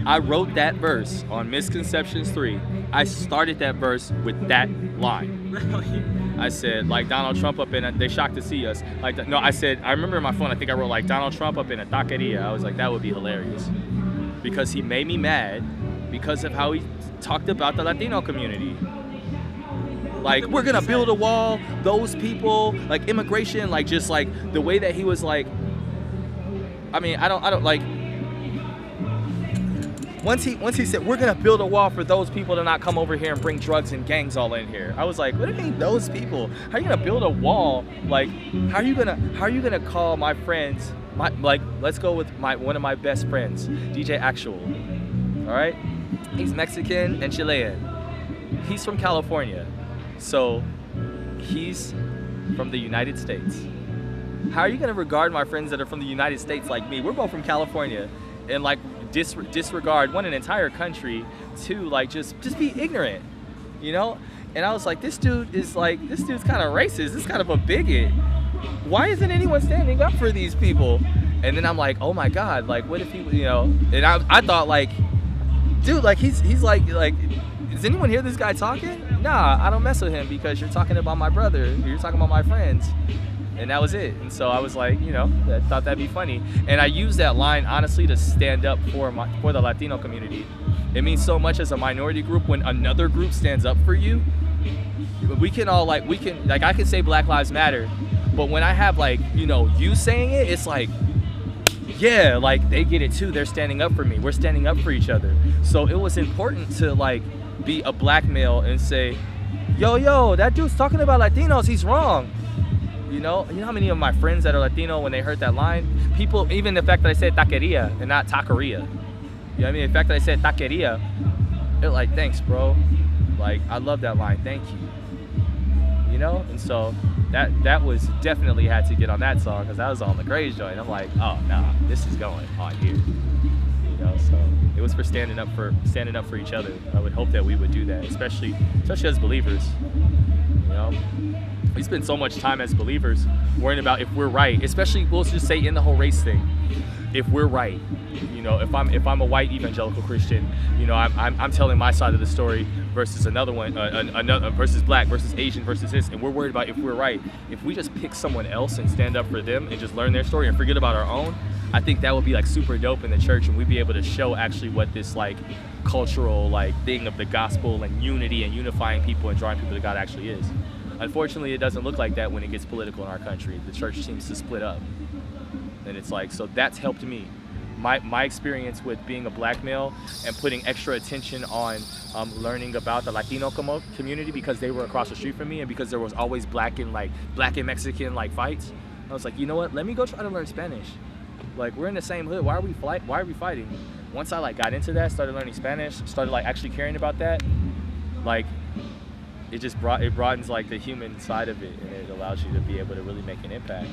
I wrote that verse on Misconceptions 3. I started that verse with that line. Really? I said, like Donald Trump up in a, they shocked to see us. Like, no, I said, I remember in my phone, I think I wrote like Donald Trump up in a taqueria. I was like, that would be hilarious. Because he made me mad because of how he talked about the Latino community. Like, we're gonna build a wall, those people, like immigration, like just like the way that he was like, I mean, I don't like, once he said, we're gonna build a wall for those people to not come over here and bring drugs and gangs all in here. I was like, what do you mean those people? How are you gonna build a wall? Like, how are you gonna call my friends, like, let's go with one of my best friends, DJ Actual. All right? He's Mexican and Chilean. He's from California. So he's from the United States. How are you gonna regard my friends that are from the United States like me? We're both from California, and like disregard one, an entire country, two, like just be ignorant, you know? And I was like, this dude's kind of racist. This is kind of a bigot. Why isn't anyone standing up for these people? And then I'm like, oh my God, like what if he, you know? And I thought like, dude, like he's like, does anyone hear this guy talking? Nah, I don't mess with him because you're talking about my brother, you're talking about my friends. And that was it. And so I was like, you know, I thought that'd be funny. And I used that line honestly to stand up for the Latino community. It means so much as a minority group when another group stands up for you. I can say Black Lives Matter, but when I have like, you know, you saying it, it's like, yeah, like they get it too. They're standing up for me. We're standing up for each other. So it was important to like be a black male and say, yo, that dude's talking about Latinos, he's wrong. You know how many of my friends that are Latino, when they heard that line, people, even the fact that I said taqueria and not taqueria, you know what I mean? The fact that I said taqueria, they're like, thanks, bro. Like, I love that line, thank you. You know? And so that was definitely had to get on that song because that was on Lecrae's joint. I'm like, oh, nah, this is going on here. You know, so it was for standing up for each other. I would hope that we would do that, especially as believers. You know? We spend so much time as believers worrying about if we're right, especially, we'll just say in the whole race thing, if we're right. You know, if I'm a white evangelical Christian, you know, I'm telling my side of the story versus another one, another versus black versus Asian versus this, and we're worried about if we're right. If we just pick someone else and stand up for them and just learn their story and forget about our own, I think that would be like super dope in the church, and we'd be able to show actually what this like cultural like thing of the gospel and unity and unifying people and drawing people to God actually is. Unfortunately, it doesn't look like that when it gets political in our country. The church seems to split up. And it's like, so that's helped me. My experience with being a black male and putting extra attention on learning about the Latino community because they were across the street from me and because there was always black and Mexican like fights. I was like, you know what? Let me go try to learn Spanish. Like, we're in the same hood. Why are we fighting? Once I like got into that, started learning Spanish, started like actually caring about that, like, it broadens like the human side of it, and it allows you to be able to really make an impact.